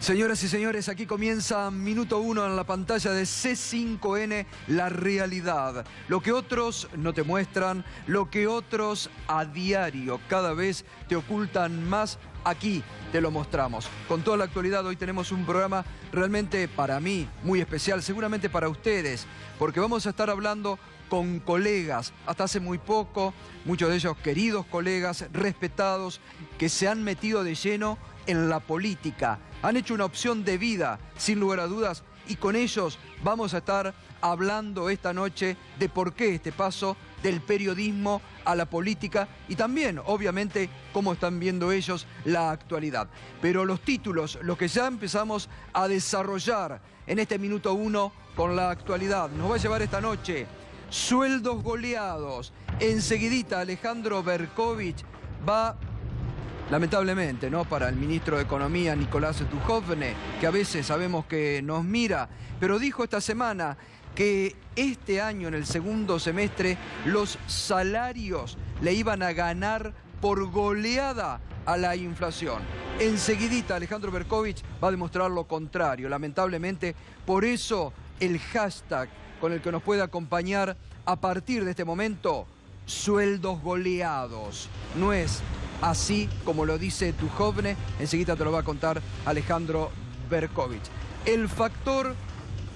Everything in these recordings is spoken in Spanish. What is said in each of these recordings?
Señoras y señores, aquí comienza Minuto 1 en la pantalla de C5N, La Realidad. Lo que otros no te muestran, lo que otros a diario cada vez te ocultan más, aquí te lo mostramos. Con toda la actualidad, hoy tenemos un programa realmente para mí muy especial, seguramente para ustedes, porque vamos a estar hablando con colegas, hasta hace muy poco, muchos de ellos queridos colegas, respetados, que se han metido de lleno en la política. Han hecho una opción de vida, sin lugar a dudas, y con ellos vamos a estar hablando esta noche de por qué este paso del periodismo a la política y también, obviamente, cómo están viendo ellos la actualidad. Pero los títulos, los que ya empezamos a desarrollar en este Minuto 1 con la actualidad, nos va a llevar esta noche. Sueldos goleados. Enseguidita Alejandro Berkovich va, lamentablemente, ¿no?, para el ministro de Economía, Nicolás Duhovne, que a veces sabemos que nos mira, pero dijo esta semana que este año, en el segundo semestre, los salarios le iban a ganar por goleada a la inflación. Enseguidita Alejandro Berkovich va a demostrar lo contrario, lamentablemente. Por eso el hashtag con el que nos puede acompañar a partir de este momento, sueldos goleados. No es así como lo dice Duhovne, enseguida te lo va a contar Alejandro Berkovich. El factor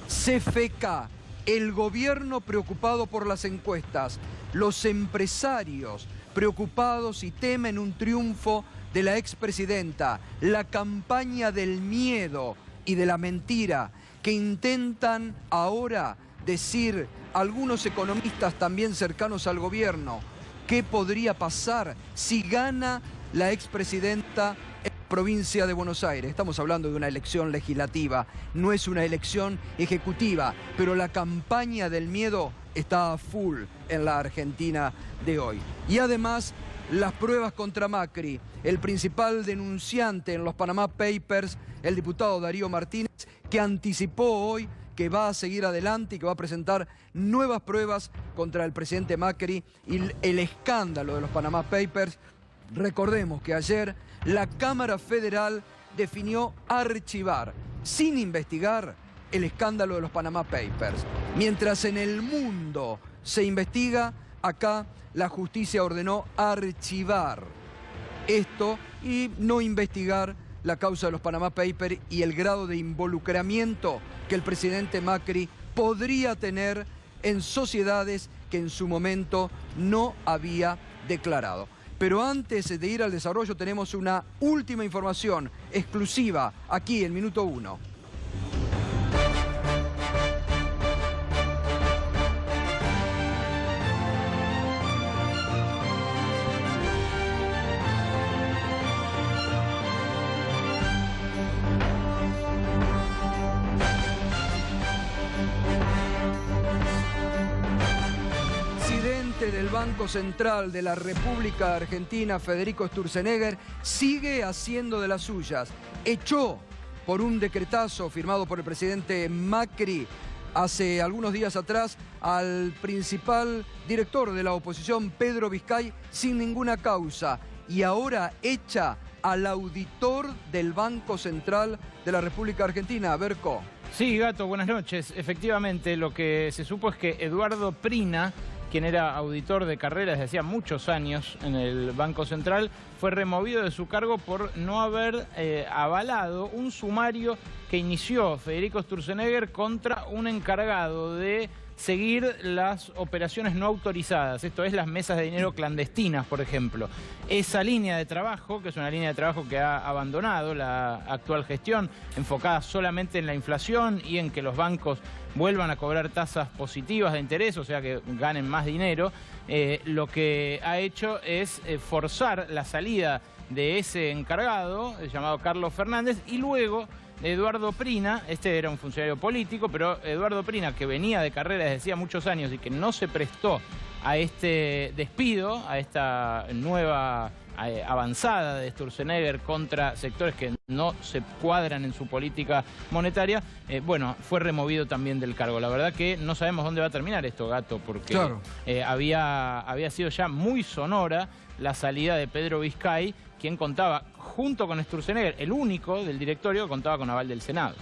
CFK, el gobierno preocupado por las encuestas, los empresarios preocupados y temen un triunfo de la expresidenta, la campaña del miedo y de la mentira que intentan ahora decir algunos economistas también cercanos al gobierno. ¿Qué podría pasar si gana la expresidenta en la provincia de Buenos Aires? Estamos hablando de una elección legislativa, no es una elección ejecutiva, pero la campaña del miedo está a full en la Argentina de hoy. Y además, las pruebas contra Macri, el principal denunciante en los Panama Papers, el diputado Darío Martínez, que anticipó hoy que va a seguir adelante y que va a presentar nuevas pruebas contra el presidente Macri y el escándalo de los Panama Papers. Recordemos que ayer la Cámara Federal definió archivar, sin investigar, el escándalo de los Panama Papers. Mientras en el mundo se investiga, acá la justicia ordenó archivar esto y no investigar la causa de los Panama Papers y el grado de involucramiento que el presidente Macri podría tener en sociedades que en su momento no había declarado. Pero antes de ir al desarrollo tenemos una última información exclusiva aquí en Minuto 1. Del Banco Central de la República Argentina, Federico Sturzenegger, sigue haciendo de las suyas. Echó por un decretazo firmado por el presidente Macri hace algunos días atrás al principal director de la oposición, Pedro Vizcay, sin ninguna causa. Y ahora echa al auditor del Banco Central de la República Argentina, Berco. Sí, Gato, buenas noches. Efectivamente, lo que se supo es que Eduardo Prina, quien era auditor de carrera desde hacía muchos años en el Banco Central, fue removido de su cargo por no haber avalado un sumario que inició Federico Sturzenegger contra un encargado de seguir las operaciones no autorizadas, esto es, las mesas de dinero clandestinas, por ejemplo. Esa línea de trabajo, que es una línea de trabajo que ha abandonado la actual gestión, enfocada solamente en la inflación y en que los bancos vuelvan a cobrar tasas positivas de interés, o sea que ganen más dinero, lo que ha hecho es forzar la salida de ese encargado, llamado Carlos Fernández, y luego Eduardo Prina, este era un funcionario político, pero Eduardo Prina, que venía de carrera desde hacía muchos años y que no se prestó a este despido, a esta nueva avanzada de Sturzenegger contra sectores que no se cuadran en su política monetaria, bueno, fue removido también del cargo. La verdad que no sabemos dónde va a terminar esto, Gato, porque claro, había sido ya muy sonora la salida de Pedro Vizcay, quien contaba, junto con Sturzenegger, el único del directorio que contaba con aval del Senado.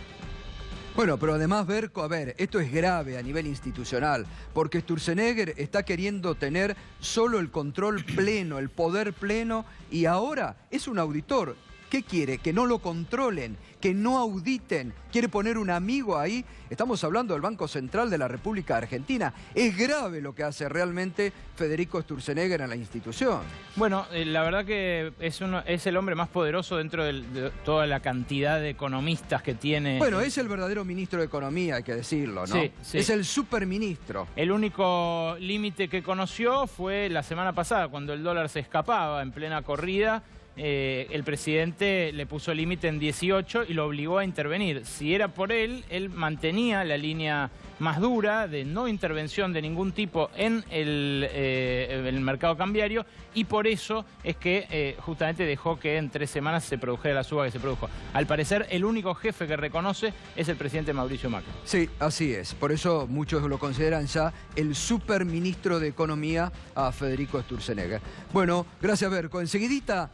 Bueno, pero además, Berco, a ver, esto es grave a nivel institucional, porque Sturzenegger está queriendo tener solo el control pleno, el poder pleno, y ahora es un auditor. ¿Qué quiere? Que no lo controlen, que no auditen. ¿Quiere poner un amigo ahí? Estamos hablando del Banco Central de la República Argentina. Es grave lo que hace realmente Federico Sturzenegger en la institución. Bueno, la verdad que es el hombre más poderoso dentro de toda la cantidad de economistas que tiene. Bueno, es el verdadero ministro de Economía, hay que decirlo, ¿no? Sí, sí. Es el superministro. El único límite que conoció fue la semana pasada, cuando el dólar se escapaba en plena corrida. El presidente le puso límite en 18 y lo obligó a intervenir. Si era por él mantenía la línea más dura de no intervención de ningún tipo en el mercado cambiario, y por eso es que justamente dejó que en 3 semanas se produjera la suba que se produjo. Al parecer, el único jefe que reconoce es el presidente Mauricio Macri. Sí, así es. Por eso muchos lo consideran ya el superministro de Economía a Federico Sturzenegger. Bueno, gracias, Berco. Enseguidita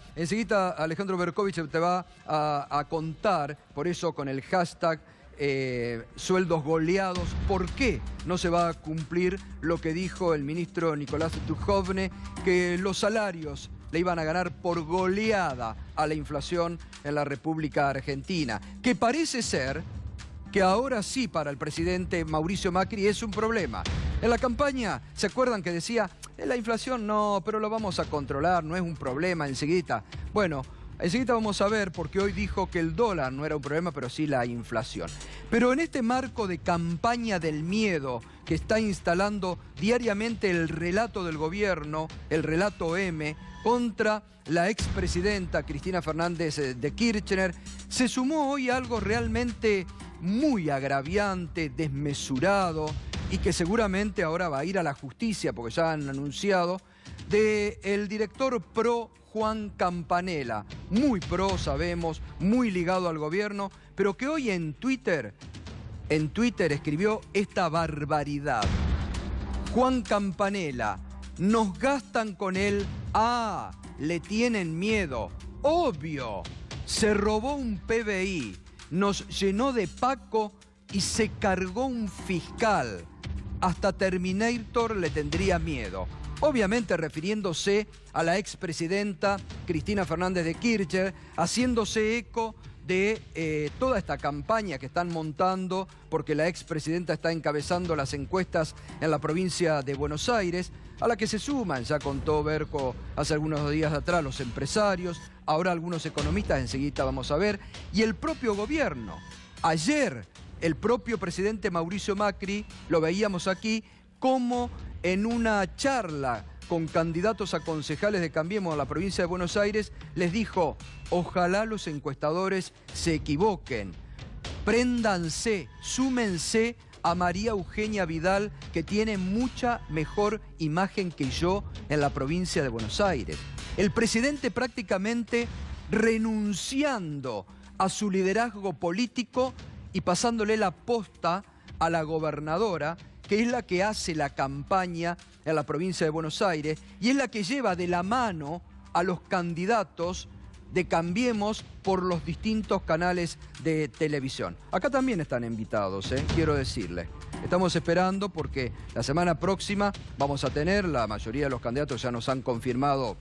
Alejandro Berkovich te va a contar, por eso con el hashtag sueldos goleados, por qué no se va a cumplir lo que dijo el ministro Nicolás Dujovne, que los salarios le iban a ganar por goleada a la inflación en la República Argentina, que parece ser que ahora sí para el presidente Mauricio Macri es un problema. En la campaña, ¿se acuerdan que decía, la inflación no, pero lo vamos a controlar, no es un problema enseguida? Bueno, enseguida vamos a ver, porque hoy dijo que el dólar no era un problema, pero sí la inflación. Pero en este marco de campaña del miedo que está instalando diariamente el relato del gobierno, el relato M, contra la expresidenta Cristina Fernández de Kirchner, se sumó hoy algo realmente muy agraviante, desmesurado, y que seguramente ahora va a ir a la justicia, porque ya han anunciado, del director PRO Juan Campanella, muy pro, sabemos, muy ligado al gobierno, pero que hoy en Twitter escribió esta barbaridad. Juan Campanella, nos gastan con él, le tienen miedo, obvio, se robó un PBI, nos llenó de Paco y se cargó un fiscal. Hasta Terminator le tendría miedo. Obviamente refiriéndose a la expresidenta Cristina Fernández de Kirchner, haciéndose eco de toda esta campaña que están montando, porque la expresidenta está encabezando las encuestas en la provincia de Buenos Aires, a la que se suman, ya contó Berco hace algunos días atrás, los empresarios, ahora algunos economistas, enseguida vamos a ver, y el propio gobierno. Ayer, el propio presidente Mauricio Macri, lo veíamos aquí, como en una charla con candidatos a concejales de Cambiemos en la provincia de Buenos Aires, les dijo, ojalá los encuestadores se equivoquen, préndanse, súmense a María Eugenia Vidal, que tiene mucha mejor imagen que yo en la provincia de Buenos Aires. El presidente prácticamente renunciando a su liderazgo político y pasándole la posta a la gobernadora, que es la que hace la campaña en la provincia de Buenos Aires y es la que lleva de la mano a los candidatos de Cambiemos por los distintos canales de televisión. Acá también están invitados, quiero decirles. Estamos esperando porque la semana próxima vamos a tener, la mayoría de los candidatos ya nos han confirmado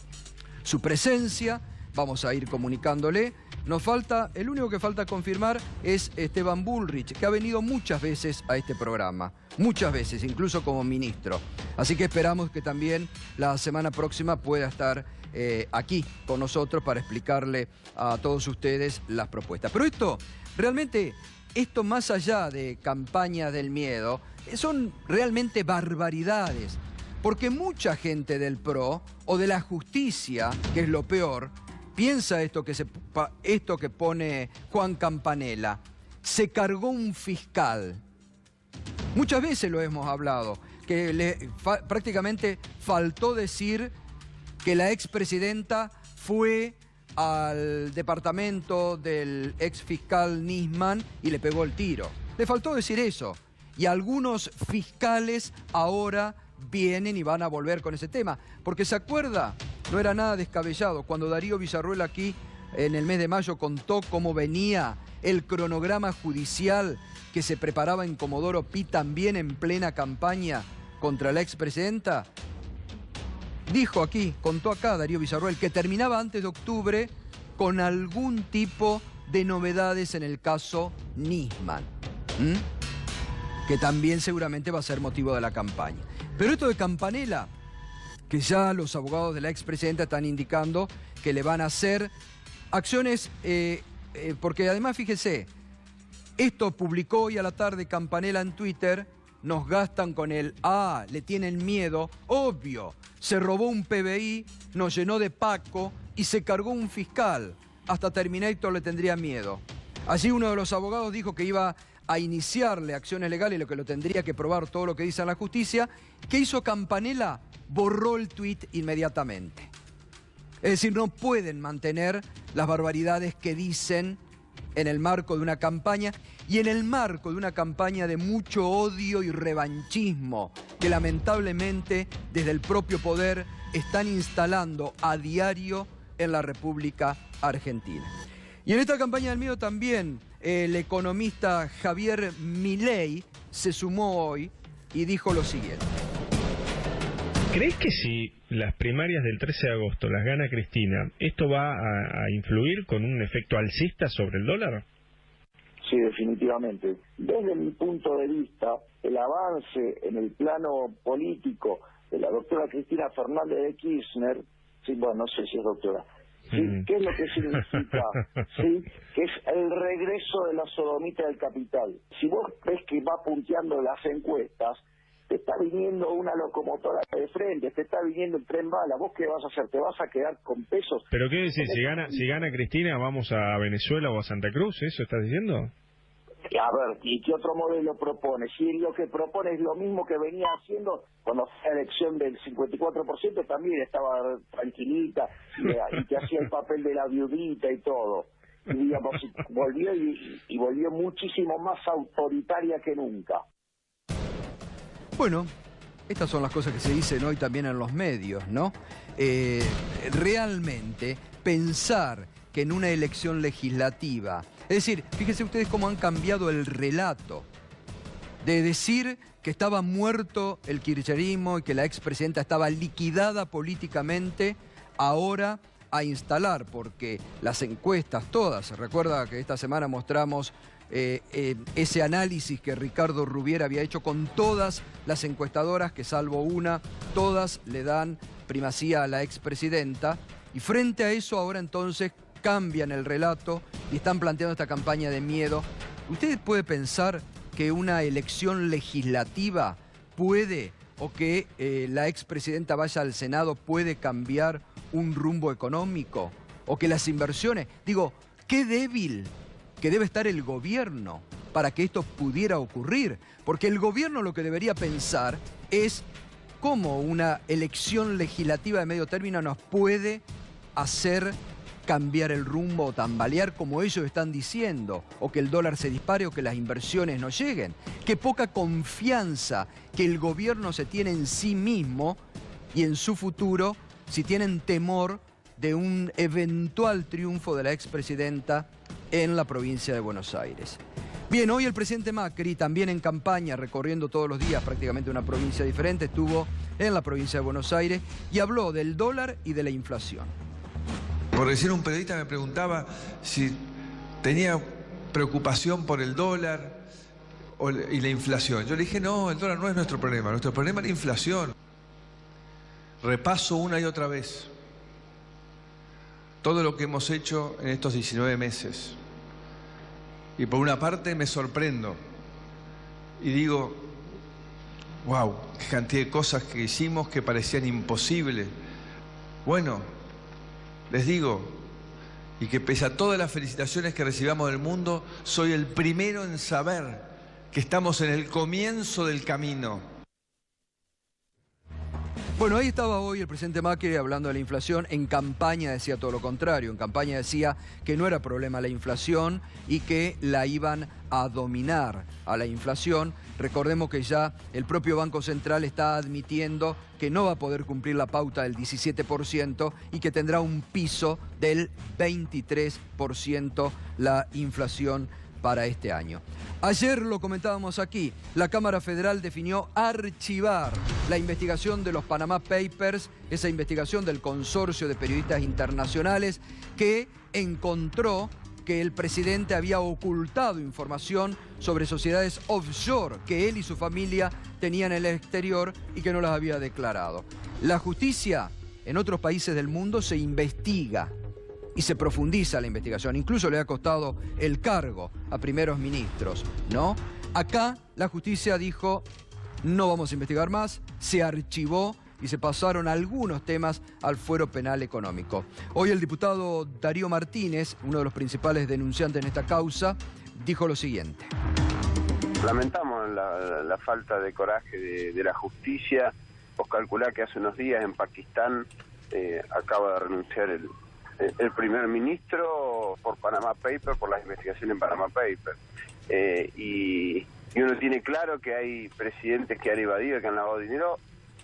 su presencia, vamos a ir comunicándole. Nos falta, el único que falta confirmar es Esteban Bullrich, que ha venido muchas veces a este programa, muchas veces, incluso como ministro. Así que esperamos que también la semana próxima pueda estar aquí con nosotros para explicarle a todos ustedes las propuestas. Pero esto, realmente, esto más allá de campaña del miedo, son realmente barbaridades. Porque mucha gente del PRO o de la justicia, que es lo peor, piensa esto que pone Juan Campanella. Se cargó un fiscal. Muchas veces lo hemos hablado, que prácticamente faltó decir que la expresidenta fue al departamento del ex fiscal Nisman y le pegó el tiro. Le faltó decir eso. Y algunos fiscales ahora vienen y van a volver con ese tema. Porque se acuerda, no era nada descabellado, cuando Darío Villarruel aquí en el mes de mayo contó cómo venía el cronograma judicial que se preparaba en Comodoro Pi también en plena campaña contra la expresidenta. Dijo aquí, contó acá Darío Villarruel, que terminaba antes de octubre con algún tipo de novedades en el caso Nisman. Que también seguramente va a ser motivo de la campaña. Pero esto de Campanella, que ya los abogados de la expresidenta están indicando que le van a hacer acciones, porque además fíjese, esto publicó hoy a la tarde Campanella en Twitter, nos gastan con el le tienen miedo, obvio, se robó un PBI, nos llenó de Paco y se cargó un fiscal, hasta Terminator le tendría miedo. Allí uno de los abogados dijo que iba a iniciarle acciones legales, lo que lo tendría que probar todo lo que dice la justicia. ¿Qué hizo Campanella? Borró el tuit inmediatamente. Es decir, no pueden mantener las barbaridades que dicen en el marco de una campaña y en el marco de una campaña de mucho odio y revanchismo que lamentablemente desde el propio poder están instalando a diario en la República Argentina. Y en esta campaña del miedo también el economista Javier Milei se sumó hoy y dijo lo siguiente. ¿Crees que si las primarias del 13 de agosto las gana Cristina, esto va a influir con un efecto alcista sobre el dólar? Sí, definitivamente. Desde mi punto de vista, el avance en el plano político de la doctora Cristina Fernández de Kirchner, sí, bueno, no sé si es doctora, ¿sí? ¿Qué es lo que significa? ¿Sí? Que es el regreso de la sodomita del capital. Si vos ves que va punteando las encuestas, te está viniendo una locomotora de frente, te está viniendo el tren bala, ¿vos qué vas a hacer? ¿Te vas a quedar con pesos? ¿Pero qué decís? Si gana Cristina, ¿vamos a Venezuela o a Santa Cruz? ¿Eso estás diciendo? A ver, ¿y qué otro modelo propone? Si lo que propone es lo mismo que venía haciendo cuando fue la elección del 54%, también estaba tranquilita y que hacía el papel de la viudita y todo. Y digamos, volvió y volvió muchísimo más autoritaria que nunca. Bueno, estas son las cosas que se dicen hoy también en los medios, ¿no? Realmente pensar que en una elección legislativa, es decir, fíjense ustedes cómo han cambiado el relato de decir que estaba muerto el kirchnerismo y que la expresidenta estaba liquidada políticamente, ahora a instalar, porque las encuestas todas, se recuerda que esta semana mostramos ese análisis que Ricardo Rubiera había hecho con todas las encuestadoras, que salvo una, todas le dan primacía a la expresidenta, y frente a eso ahora entonces cambian el relato y están planteando esta campaña de miedo. ¿Usted puede pensar que una elección legislativa puede, o que la expresidenta vaya al Senado puede cambiar un rumbo económico? O que las inversiones, digo, qué débil que debe estar el gobierno para que esto pudiera ocurrir. Porque el gobierno lo que debería pensar es cómo una elección legislativa de medio término nos puede hacer cambiar el rumbo o tambalear como ellos están diciendo, o que el dólar se dispare o que las inversiones no lleguen. Qué poca confianza que el gobierno se tiene en sí mismo y en su futuro, si tienen temor de un eventual triunfo de la expresidenta en la provincia de Buenos Aires. Bien, hoy el presidente Macri, también en campaña, recorriendo todos los días prácticamente una provincia diferente, estuvo en la provincia de Buenos Aires y habló del dólar y de la inflación. Por recién un periodista me preguntaba si tenía preocupación por el dólar y la inflación. Yo le dije, no, el dólar no es nuestro problema es la inflación. Repaso una y otra vez todo lo que hemos hecho en estos 19 meses. Y por una parte me sorprendo y digo, wow, qué cantidad de cosas que hicimos que parecían imposibles. Bueno, les digo, y que pese a todas las felicitaciones que recibamos del mundo, soy el primero en saber que estamos en el comienzo del camino. Bueno, ahí estaba hoy el presidente Macri hablando de la inflación. En campaña decía todo lo contrario. En campaña decía que no era problema la inflación y que la iban a dominar a la inflación. Recordemos que ya el propio Banco Central está admitiendo que no va a poder cumplir la pauta del 17% y que tendrá un piso del 23% la inflación para este año. Ayer lo comentábamos aquí, la Cámara Federal definió archivar la investigación de los Panama Papers, esa investigación del consorcio de periodistas internacionales que encontró que el presidente había ocultado información sobre sociedades offshore que él y su familia tenían en el exterior y que no las había declarado. La justicia en otros países del mundo se investiga y se profundiza la investigación, incluso le ha costado el cargo a primeros ministros, ¿no? Acá la justicia dijo, no vamos a investigar más, se archivó y se pasaron algunos temas al fuero penal económico. Hoy el diputado Darío Martínez, uno de los principales denunciantes en esta causa, dijo lo siguiente. Lamentamos la falta de coraje de la justicia. Vos calculá que hace unos días en Pakistán acaba de renunciar el primer ministro por Panama Papers, por las investigaciones en Panama Papers. Y uno tiene claro que hay presidentes que han evadido, que han lavado dinero,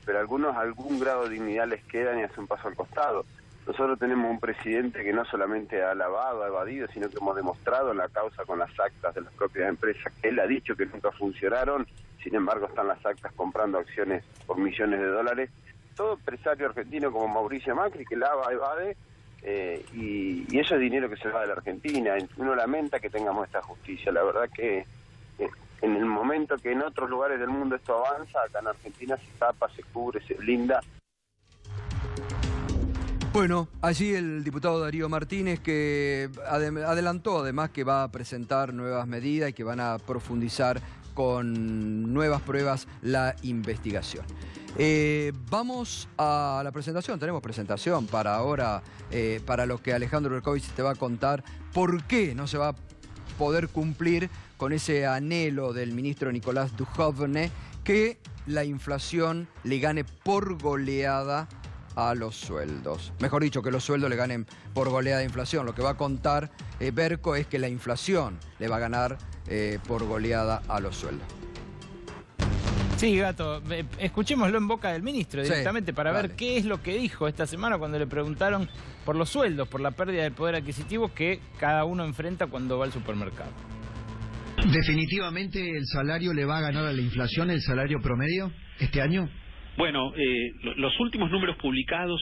pero algunos algún grado de dignidad les quedan y hacen un paso al costado. Nosotros tenemos un presidente que no solamente ha lavado, ha evadido, sino que hemos demostrado en la causa con las actas de las propias empresas que él ha dicho que nunca funcionaron, sin embargo están las actas comprando acciones por millones de dólares. Todo empresario argentino como Mauricio Macri que lava, evade, y eso es dinero que se va de la Argentina. Uno lamenta que tengamos esta justicia. La verdad que en el momento que en otros lugares del mundo esto avanza, acá en Argentina se tapa, se cubre, se blinda. Bueno, allí el diputado Darío Martínez que adelantó además que va a presentar nuevas medidas y que van a profundizar con nuevas pruebas la investigación. Vamos a la presentación, tenemos presentación para ahora, para lo que Alejandro Berkovich te va a contar por qué no se va a poder cumplir con ese anhelo del ministro Nicolás Duhovne que la inflación le gane por goleada a los sueldos. Mejor dicho, que los sueldos le ganen por goleada de inflación. Lo que va a contar Berco es que la inflación le va a ganar por goleada a los sueldos. Sí, Gato, escuchémoslo en boca del ministro directamente para ver qué es lo que dijo esta semana cuando le preguntaron por los sueldos, por la pérdida del poder adquisitivo que cada uno enfrenta cuando va al supermercado. ¿Definitivamente el salario le va a ganar a la inflación, el salario promedio, este año? Bueno, los últimos números publicados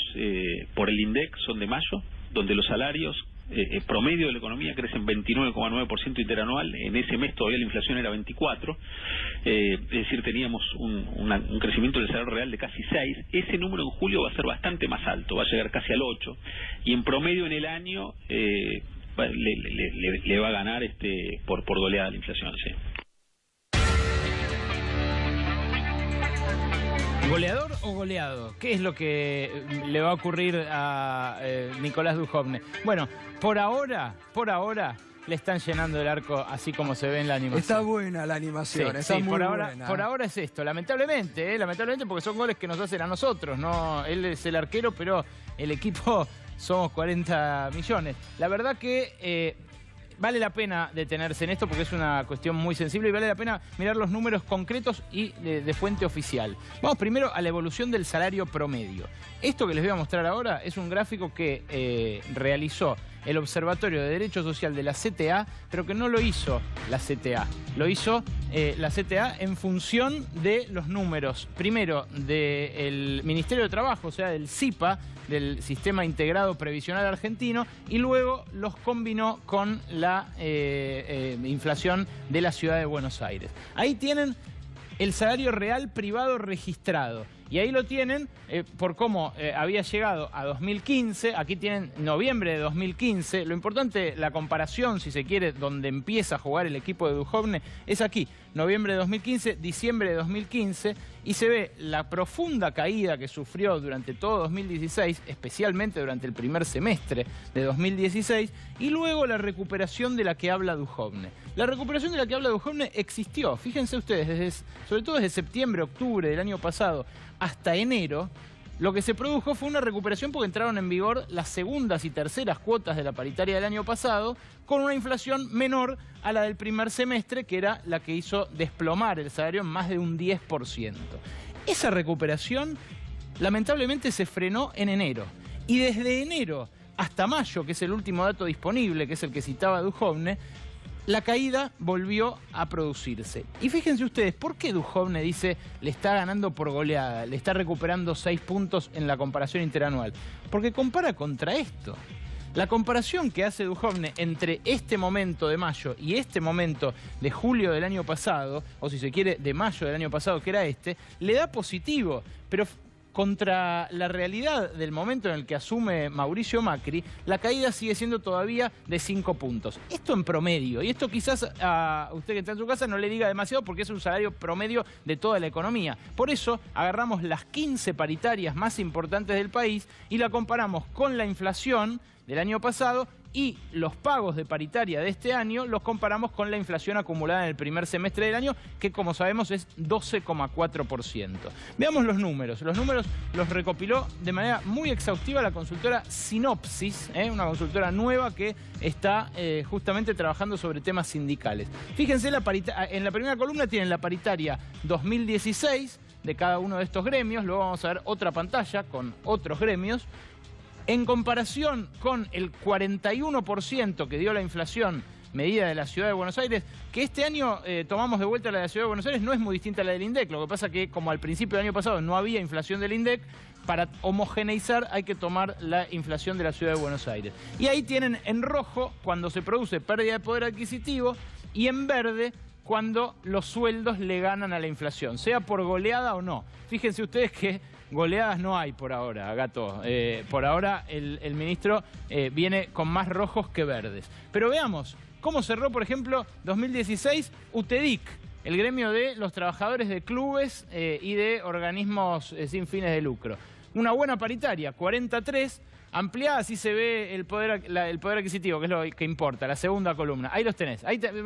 por el INDEC son de mayo, donde los salarios promedio de la economía crecen 29,9% interanual. En ese mes todavía la inflación era 24%, es decir, teníamos un crecimiento del salario real de casi 6%. Ese número en julio va a ser bastante más alto, va a llegar casi al 8%, y en promedio en el año le va a ganar por goleada la inflación, sí. ¿Goleador o goleado? ¿Qué es lo que le va a ocurrir a Nicolás Duhovne? Bueno, por ahora le están llenando el arco así como se ve en la animación. Está buena la animación, sí, está sí, muy buena. buena. Por ahora es esto, lamentablemente porque son goles que nos hacen a nosotros, ¿no? Él es el arquero, pero el equipo somos 40 millones. La verdad que vale la pena detenerse en esto porque es una cuestión muy sensible y vale la pena mirar los números concretos y de fuente oficial. Vamos primero a la evolución del salario promedio. Esto que les voy a mostrar ahora es un gráfico que realizó el Observatorio de Derecho Social de la CTA, pero que no lo hizo la CTA. Lo hizo la CTA en función de los números, primero del Ministerio de Trabajo, o sea, del SIPA, del Sistema Integrado Previsional Argentino, y luego los combinó con la inflación de la ciudad de Buenos Aires. Ahí tienen el salario real privado registrado. Y ahí lo tienen por cómo había llegado a 2015. Aquí tienen noviembre de 2015. Lo importante, la comparación, si se quiere, donde empieza a jugar el equipo de Duhovne, es aquí. Noviembre de 2015, diciembre de 2015. Y se ve la profunda caída que sufrió durante todo 2016, especialmente durante el primer semestre de 2016. Y luego la recuperación de la que habla Duhovne. La recuperación de la que habla Duhovne existió. Fíjense ustedes, sobre todo desde septiembre, octubre del año pasado, hasta enero, lo que se produjo fue una recuperación porque entraron en vigor las segundas y terceras cuotas de la paritaria del año pasado con una inflación menor a la del primer semestre, que era la que hizo desplomar el salario en más de un 10%. Esa recuperación lamentablemente se frenó en enero. Y desde enero hasta mayo, que es el último dato disponible, que es el que citaba Duhovne, la caída volvió a producirse. Y fíjense ustedes, ¿por qué Duhovne dice le está ganando por goleada, le está recuperando 6 puntos en la comparación interanual? Porque compara contra esto. La comparación que hace Duhovne entre este momento de mayo y este momento de julio del año pasado, o si se quiere de mayo del año pasado, que era este, le da positivo, pero contra la realidad del momento en el que asume Mauricio Macri, la caída sigue siendo todavía de 5 puntos. Esto en promedio, y esto quizás a usted que está en su casa no le diga demasiado porque es un salario promedio de toda la economía. Por eso agarramos las 15 paritarias más importantes del país y la comparamos con la inflación del año pasado, y los pagos de paritaria de este año los comparamos con la inflación acumulada en el primer semestre del año, que como sabemos es 12,4%. Veamos los números. Los números los recopiló de manera muy exhaustiva la consultora Sinopsis, una consultora nueva que está justamente trabajando sobre temas sindicales. Fíjense, en la primera columna tienen la paritaria 2016 de cada uno de estos gremios. Luego vamos a ver otra pantalla con otros gremios. En comparación con el 41% que dio la inflación medida de la Ciudad de Buenos Aires, que este año tomamos de vuelta la de la Ciudad de Buenos Aires, no es muy distinta a la del INDEC. Lo que pasa que como al principio del año pasado no había inflación del INDEC, para homogeneizar hay que tomar la inflación de la Ciudad de Buenos Aires. Y ahí tienen en rojo cuando se produce pérdida de poder adquisitivo y en verde cuando los sueldos le ganan a la inflación, sea por goleada o no. Fíjense ustedes que goleadas no hay por ahora, Gato. Por ahora el ministro viene con más rojos que verdes. Pero veamos cómo cerró, por ejemplo, 2016 UTEDIC, el gremio de los trabajadores de clubes y de organismos sin fines de lucro. Una buena paritaria, 43, ampliada, así se ve el poder adquisitivo, que es lo que importa, la segunda columna. Ahí los tenés.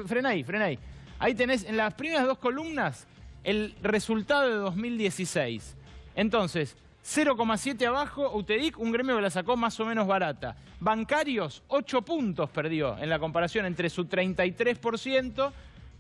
Frena ahí. Ahí tenés en las primeras dos columnas el resultado de 2016. Entonces, 0,7 abajo, UTEDIC, un gremio que la sacó más o menos barata. Bancarios, 8 puntos perdió en la comparación entre su 33%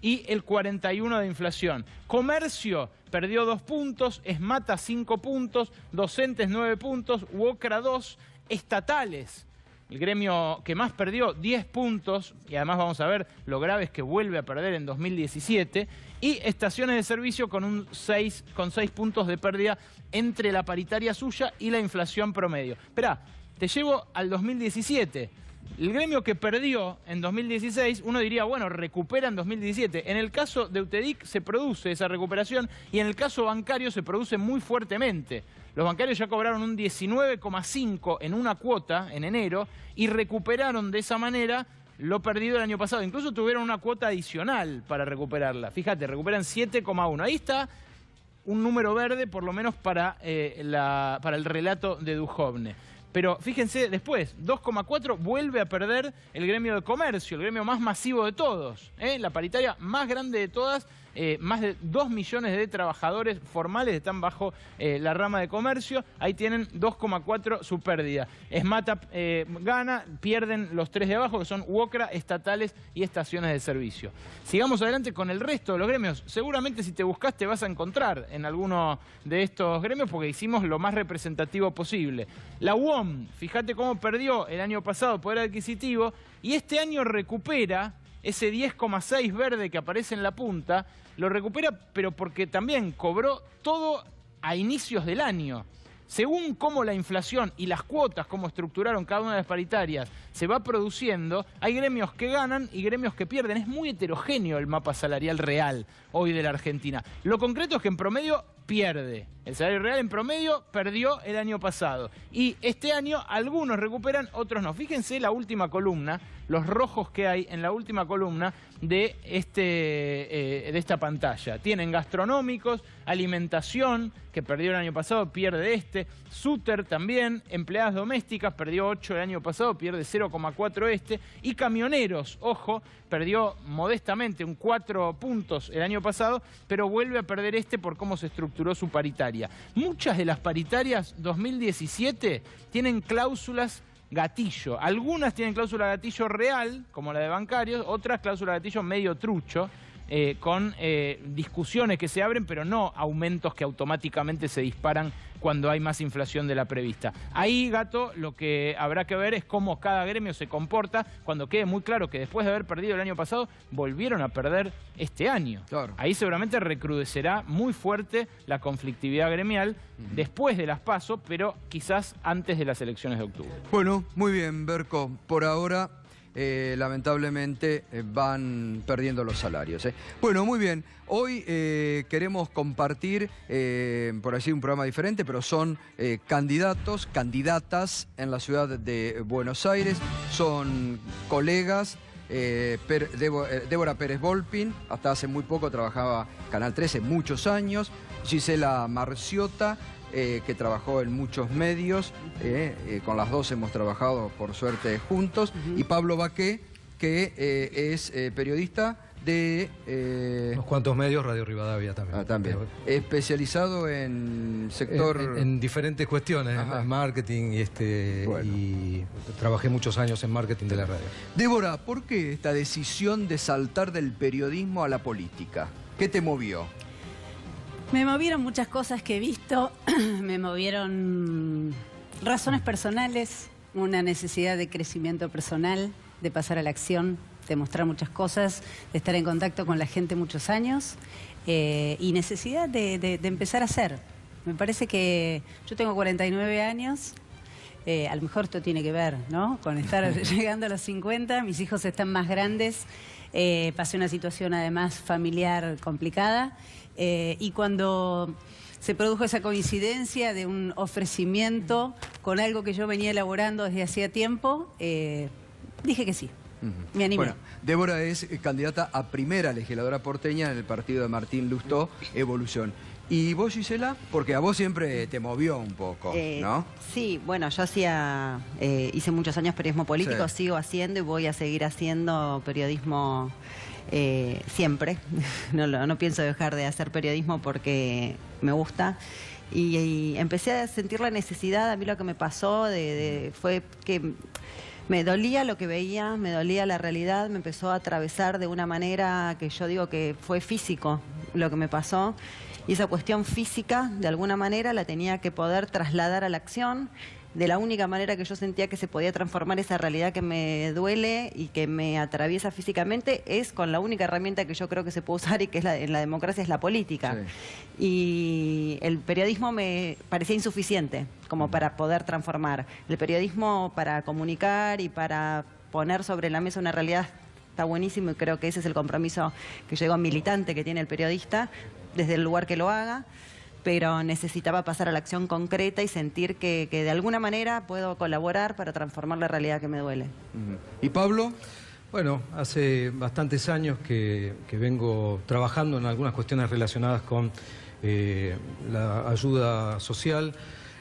y el 41% de inflación. Comercio perdió 2 puntos, ESMATA 5 puntos, docentes 9 puntos, UOCRA 2, estatales. El gremio que más perdió, 10 puntos, y además vamos a ver lo grave es que vuelve a perder en 2017, y estaciones de servicio con 6 puntos de pérdida entre la paritaria suya y la inflación promedio. Esperá, te llevo al 2017. El gremio que perdió en 2016, uno diría, bueno, recupera en 2017. En el caso de UTEDIC se produce esa recuperación y en el caso bancario se produce muy fuertemente. Los bancarios ya cobraron un 19,5 en una cuota en enero y recuperaron de esa manera lo perdido el año pasado. Incluso tuvieron una cuota adicional para recuperarla. Fíjate, recuperan 7,1. Ahí está un número verde, por lo menos para el relato de Duhovne. Pero fíjense, después, 2,4 vuelve a perder el gremio de comercio, el gremio más masivo de todos, la paritaria más grande de todas. Más de 2 millones de trabajadores formales están bajo la rama de comercio. Ahí tienen 2,4 su pérdida. ESMATA gana, pierden los 3 de abajo, que son UOCRA, estatales y estaciones de servicio. Sigamos adelante con el resto de los gremios. Seguramente si te buscas te vas a encontrar en alguno de estos gremios porque hicimos lo más representativo posible. La UOM, fíjate cómo perdió el año pasado poder adquisitivo y este año recupera ese 10,6 verde que aparece en la punta, lo recupera, pero porque también cobró todo a inicios del año. Según cómo la inflación y las cuotas, cómo estructuraron cada una de las paritarias, se va produciendo, hay gremios que ganan y gremios que pierden. Es muy heterogéneo el mapa salarial real hoy de la Argentina. Lo concreto es que en promedio pierde. El salario real en promedio perdió el año pasado. Y este año algunos recuperan, otros no. Fíjense la última columna, los rojos que hay en la última columna de esta pantalla. Tienen gastronómicos, alimentación, que perdió el año pasado, pierde fuerte. Suter también, empleadas domésticas, perdió 8 el año pasado, pierde 0,4 este. Y camioneros, ojo, perdió modestamente un 4 puntos el año pasado, pero vuelve a perder este por cómo se estructuró su paritaria. Muchas de las paritarias 2017 tienen cláusulas gatillo. Algunas tienen cláusula gatillo real, como la de bancarios, otras cláusula gatillo medio trucho, con discusiones que se abren, pero no aumentos que automáticamente se disparan cuando hay más inflación de la prevista. Ahí, Gato, lo que habrá que ver es cómo cada gremio se comporta cuando quede muy claro que después de haber perdido el año pasado, volvieron a perder este año. Claro. Ahí seguramente recrudecerá muy fuerte la conflictividad gremial después de las PASO, pero quizás antes de las elecciones de octubre. Bueno, muy bien, Berco. Por ahora, lamentablemente, van perdiendo los salarios. Bueno, muy bien. Hoy queremos compartir, por así un programa diferente, pero son candidatos, candidatas en la ciudad de Buenos Aires. Son colegas. Débora Pérez Volpin, hasta hace muy poco trabajaba Canal 13, muchos años. Gisela Marciota, que trabajó en muchos medios, con las dos hemos trabajado por suerte juntos, y Pablo Baqué, que es periodista de... unos cuantos medios, Radio Rivadavia también. También. Especializado en sector... En diferentes cuestiones, en marketing, y trabajé muchos años en marketing de la radio. Débora, ¿por qué esta decisión de saltar del periodismo a la política? ¿Qué te movió? Me movieron muchas cosas que he visto, me movieron razones personales, una necesidad de crecimiento personal, de pasar a la acción, de mostrar muchas cosas, de estar en contacto con la gente muchos años y necesidad de empezar a hacer. Me parece que yo tengo 49 años, a lo mejor esto tiene que ver, ¿no?, con estar llegando a los 50, mis hijos están más grandes, pasé una situación además familiar complicada. Y cuando se produjo esa coincidencia de un ofrecimiento con algo que yo venía elaborando desde hacía tiempo, dije que sí, me animé. Bueno, Débora es candidata a primera legisladora porteña en el partido de Martín Lustó, Evolución. ¿Y vos, Gisela? Porque a vos siempre te movió un poco, ¿no? Sí, bueno, yo hice muchos años periodismo político, sí. Sigo haciendo y voy a seguir haciendo periodismo siempre. No pienso dejar de hacer periodismo porque me gusta. Y empecé a sentir la necesidad, a mí lo que me pasó fue que me dolía lo que veía, me dolía la realidad, me empezó a atravesar de una manera que yo digo que fue físico lo que me pasó. Y esa cuestión física, de alguna manera, la tenía que poder trasladar a la acción. De la única manera que yo sentía que se podía transformar esa realidad que me duele y que me atraviesa físicamente es con la única herramienta que yo creo que se puede usar y que es en la democracia es la política. Sí. Y el periodismo me parecía insuficiente como para poder transformar. El periodismo para comunicar y para poner sobre la mesa una realidad está buenísimo y creo que ese es el compromiso que yo digo militante que tiene el periodista desde el lugar que lo haga, pero necesitaba pasar a la acción concreta y sentir que de alguna manera puedo colaborar para transformar la realidad que me duele. ¿Y Pablo? Bueno, hace bastantes años que vengo trabajando en algunas cuestiones relacionadas con la ayuda social.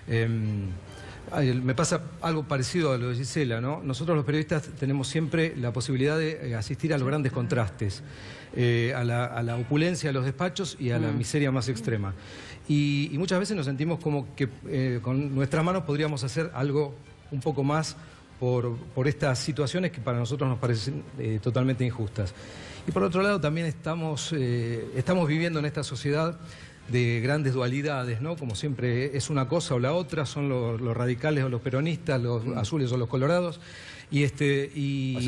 Me pasa algo parecido a lo de Gisela, ¿no? Nosotros los periodistas tenemos siempre la posibilidad de asistir a los grandes contrastes, a la opulencia de los despachos y a la miseria más extrema. Y muchas veces nos sentimos como que con nuestras manos podríamos hacer algo un poco más por estas situaciones que para nosotros nos parecen totalmente injustas. Y por otro lado también estamos viviendo en esta sociedad de grandes dualidades, ¿no? Como siempre es una cosa o la otra, son los radicales o los peronistas, los azules o los colorados. Se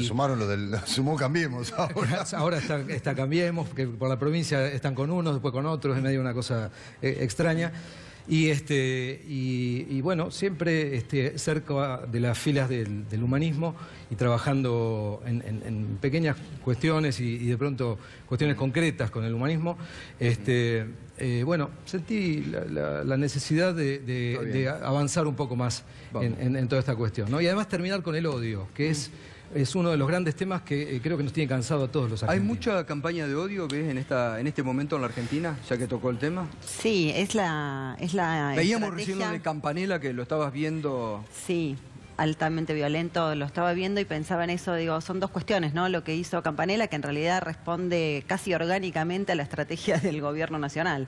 sumaron sumó Cambiemos ahora. Ahora está Cambiemos, que por la provincia están con unos, después con otros, es medio una cosa extraña. Y bueno, siempre cerca de las filas del humanismo y trabajando en pequeñas cuestiones y de pronto cuestiones concretas con el humanismo, bueno, sentí la necesidad de avanzar un poco más en toda esta cuestión, ¿no? Y además terminar con el odio, que es es uno de los grandes temas que creo que nos tiene cansado a todos los ¿Hay argentinos. mucha campaña de odio, ves, en este momento en la Argentina, ya que tocó el tema? Sí, es la Veíamos estrategia... recién lo de Campanella, que lo estabas viendo. Sí, altamente violento, lo estaba viendo y pensaba en eso, digo, son dos cuestiones, ¿no? Lo que hizo Campanella, que en realidad responde casi orgánicamente a la estrategia del gobierno nacional,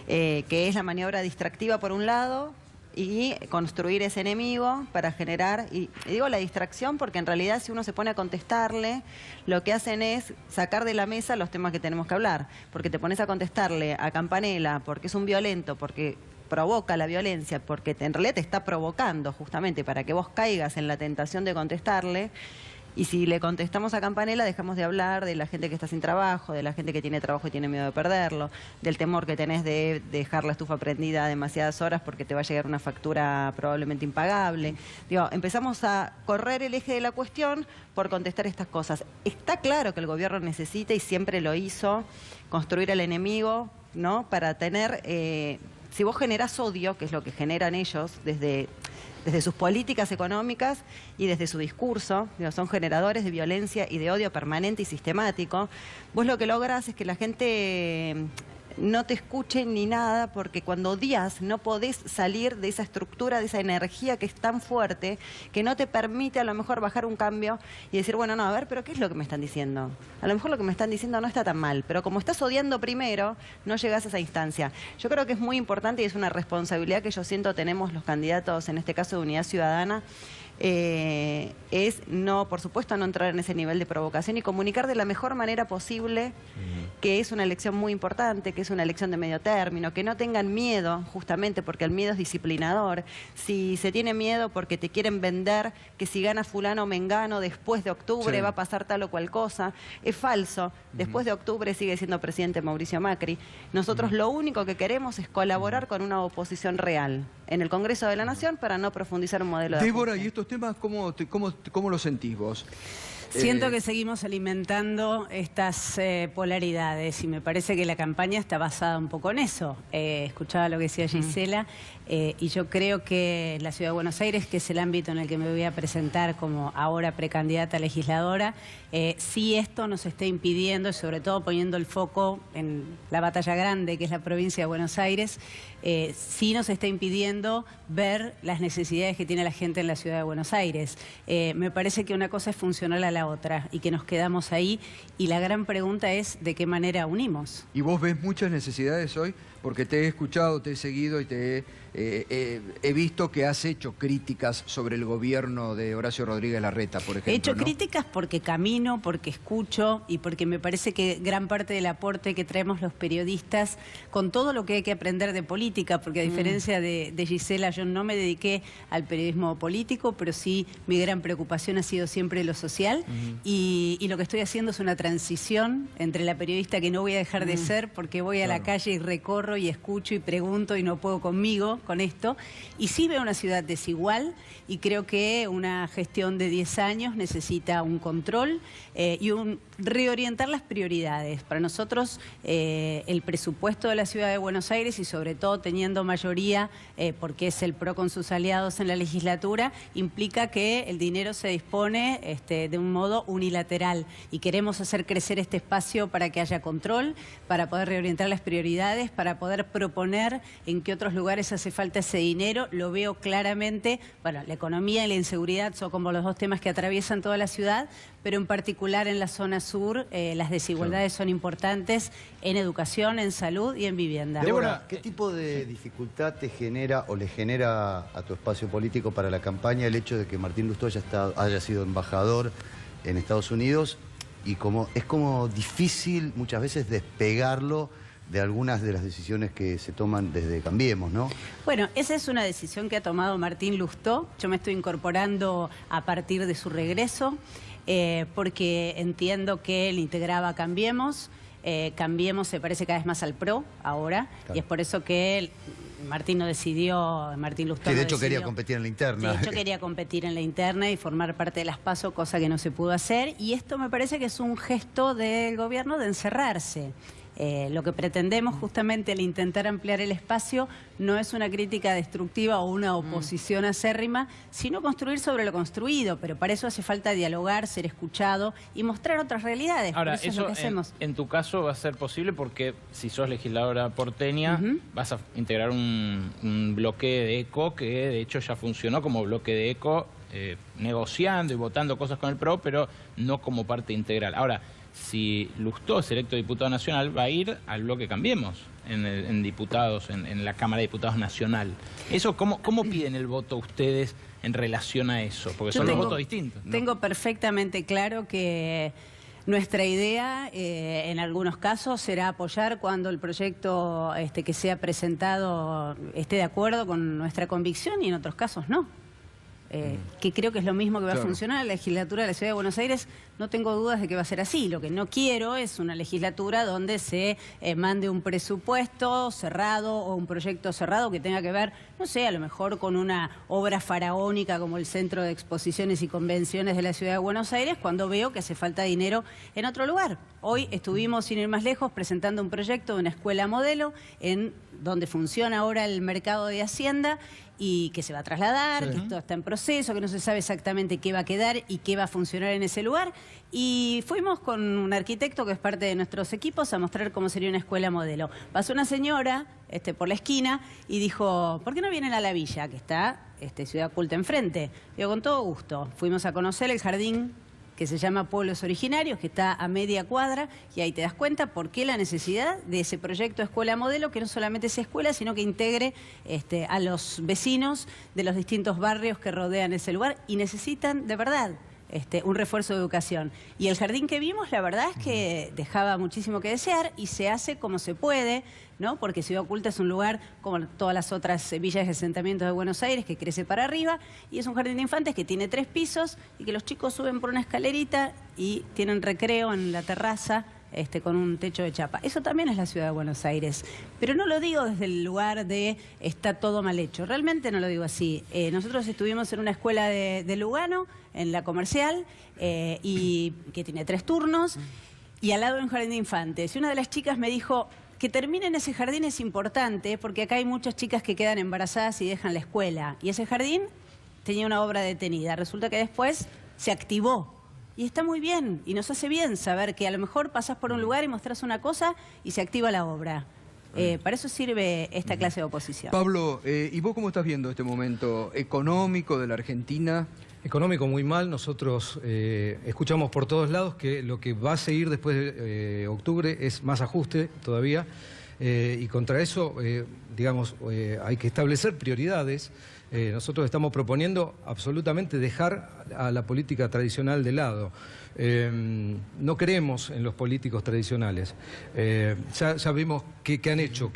que es la maniobra distractiva por un lado y construir ese enemigo para generar, y digo la distracción porque en realidad si uno se pone a contestarle, lo que hacen es sacar de la mesa los temas que tenemos que hablar, porque te pones a contestarle a Campanella porque es un violento, porque provoca la violencia, porque en realidad te está provocando justamente para que vos caigas en la tentación de contestarle. Y si le contestamos a Campanella, dejamos de hablar de la gente que está sin trabajo, de la gente que tiene trabajo y tiene miedo de perderlo, del temor que tenés de dejar la estufa prendida demasiadas horas porque te va a llegar una factura probablemente impagable. Digo, empezamos a correr el eje de la cuestión por contestar estas cosas. Está claro que el gobierno necesita, y siempre lo hizo, construir al enemigo, ¿no? Para tener... si vos generás odio, que es lo que generan ellos desde sus políticas económicas y desde su discurso, digo, son generadores de violencia y de odio permanente y sistemático, vos lo que lográs es que la gente no te escuche ni nada, porque cuando odias no podés salir de esa estructura, de esa energía que es tan fuerte, que no te permite a lo mejor bajar un cambio y decir, bueno, no, a ver, pero ¿qué es lo que me están diciendo? A lo mejor lo que me están diciendo no está tan mal, pero como estás odiando primero, no llegás a esa instancia. Yo creo que es muy importante y es una responsabilidad que yo siento tenemos los candidatos, en este caso de Unidad Ciudadana, es no, por supuesto, no entrar en ese nivel de provocación y comunicar de la mejor manera posible que es una elección muy importante, que es una elección de medio término, que no tengan miedo, justamente porque el miedo es disciplinador. Si se tiene miedo porque te quieren vender que si gana fulano o mengano después de octubre va a pasar tal o cual cosa, es falso. Después de octubre sigue siendo presidente Mauricio Macri. Nosotros lo único que queremos es colaborar con una oposición real en el Congreso de la Nación para no profundizar un modelo de Débora, ajuste. ¿y estos temas cómo lo sentís vos? Siento que seguimos alimentando estas polaridades y me parece que la campaña está basada un poco en eso. Escuchaba lo que decía Gisela y yo creo que la Ciudad de Buenos Aires, que es el ámbito en el que me voy a presentar como ahora precandidata a legisladora, sí esto nos está impidiendo, y sobre todo poniendo el foco en la batalla grande que es la provincia de Buenos Aires, sí nos está impidiendo ver las necesidades que tiene la gente en la Ciudad de Buenos Aires. Me parece que una cosa es funcional a la otra y que nos quedamos ahí, y la gran pregunta es de qué manera unimos. ¿Y vos ves muchas necesidades hoy? Porque te he escuchado, te he seguido y he visto que has hecho críticas sobre el gobierno de Horacio Rodríguez Larreta, por ejemplo. He hecho ¿no? críticas porque camino, porque escucho y porque me parece que gran parte del aporte que traemos los periodistas, con todo lo que hay que aprender de política, porque a diferencia de Gisela, yo no me dediqué al periodismo político, pero sí mi gran preocupación ha sido siempre lo social, y lo que estoy haciendo es una transición entre la periodista que no voy a dejar de ser, porque voy a la calle y recorro y escucho y pregunto y no puedo conmigo con esto, y sí veo una ciudad desigual, y creo que una gestión de 10 años necesita un control y reorientar las prioridades. Para nosotros el presupuesto de la Ciudad de Buenos Aires, y sobre todo teniendo mayoría, porque es el PRO con sus aliados en la legislatura, implica que el dinero se dispone de un modo unilateral, y queremos hacer crecer este espacio para que haya control, para poder reorientar las prioridades, para poder proponer en qué otros lugares hace falta ese dinero. Lo veo claramente, bueno, la economía y la inseguridad son como los dos temas que atraviesan toda la ciudad, pero en particular en la zona sur las desigualdades son importantes en educación, en salud y en vivienda. Débora, ¿qué tipo de dificultad te genera o le genera a tu espacio político para la campaña el hecho de que Martín Lustó haya sido embajador en Estados Unidos, y es como difícil muchas veces despegarlo de algunas de las decisiones que se toman desde Cambiemos, ¿no? Bueno, esa es una decisión que ha tomado Martín Lustó. Yo me estoy incorporando a partir de su regreso, porque entiendo que él integraba Cambiemos. Cambiemos se parece cada vez más al PRO ahora, claro. Y es por eso que Martín Lustó de hecho quería competir en la interna. De hecho quería competir en la interna y formar parte de las PASO, cosa que no se pudo hacer. Y esto me parece que es un gesto del gobierno de encerrarse. Lo que pretendemos justamente al intentar ampliar el espacio no es una crítica destructiva o una oposición acérrima, sino construir sobre lo construido, pero para eso hace falta dialogar, ser escuchado y mostrar otras realidades. Ahora, por eso es lo que hacemos. En tu caso va a ser posible porque si sos legisladora porteña vas a integrar un bloque de ECO que de hecho ya funcionó como bloque de ECO negociando y votando cosas con el PRO, pero no como parte integral. Ahora, si Lustó es electo diputado nacional, va a ir al bloque Cambiemos en diputados, en la Cámara de Diputados Nacional. Eso, ¿cómo piden el voto ustedes en relación a eso? Porque son los votos distintos, ¿no? Tengo perfectamente claro que nuestra idea, en algunos casos, será apoyar cuando el proyecto que sea presentado esté de acuerdo con nuestra convicción y en otros casos no. Que creo que es lo mismo que va a funcionar en la legislatura de la Ciudad de Buenos Aires. No tengo dudas de que va a ser así. Lo que no quiero es una legislatura donde se mande un presupuesto cerrado o un proyecto cerrado que tenga que ver, no sé, a lo mejor con una obra faraónica como el Centro de Exposiciones y Convenciones de la Ciudad de Buenos Aires, cuando veo que hace falta dinero en otro lugar. Hoy estuvimos, sin ir más lejos, presentando un proyecto de una escuela modelo en donde funciona ahora el mercado de Hacienda y que se va a trasladar, que todo está en proceso, que no se sabe exactamente qué va a quedar y qué va a funcionar en ese lugar. Y fuimos con un arquitecto que es parte de nuestros equipos a mostrar cómo sería una escuela modelo. Pasó una señora por la esquina y dijo, ¿por qué no vienen a la villa, que está Ciudad Culta enfrente? Digo, con todo gusto. Fuimos a conocer el jardín que se llama Pueblos Originarios, que está a media cuadra, y ahí te das cuenta por qué la necesidad de ese proyecto Escuela Modelo, que no solamente sea escuela, sino que integre a los vecinos de los distintos barrios que rodean ese lugar y necesitan, de verdad, un refuerzo de educación. Y el jardín que vimos, la verdad es que dejaba muchísimo que desear y se hace como se puede, ¿no? Porque Ciudad Oculta es un lugar, como todas las otras villas de asentamientos de Buenos Aires, que crece para arriba, y es un jardín de infantes que tiene 3 pisos y que los chicos suben por una escalerita y tienen recreo en la terraza con un techo de chapa. Eso también es la Ciudad de Buenos Aires. Pero no lo digo desde el lugar de está todo mal hecho. Realmente no lo digo así. Nosotros estuvimos en una escuela de Lugano, en la Comercial, y que tiene 3 turnos, y al lado hay un jardín de infantes. Y una de las chicas me dijo, que termine en ese jardín es importante porque acá hay muchas chicas que quedan embarazadas y dejan la escuela. Y ese jardín tenía una obra detenida. Resulta que después se activó. Y está muy bien, y nos hace bien saber que a lo mejor pasás por un lugar y mostrás una cosa y se activa la obra. Para eso sirve esta clase de oposición. Pablo, ¿y vos cómo estás viendo este momento económico de la Argentina? Económico muy mal. Nosotros escuchamos por todos lados que lo que va a seguir después de octubre es más ajuste todavía. Y contra eso, digamos, hay que establecer prioridades. Nosotros estamos proponiendo absolutamente dejar a la política tradicional de lado. No creemos en los políticos tradicionales. Ya vimos qué han hecho,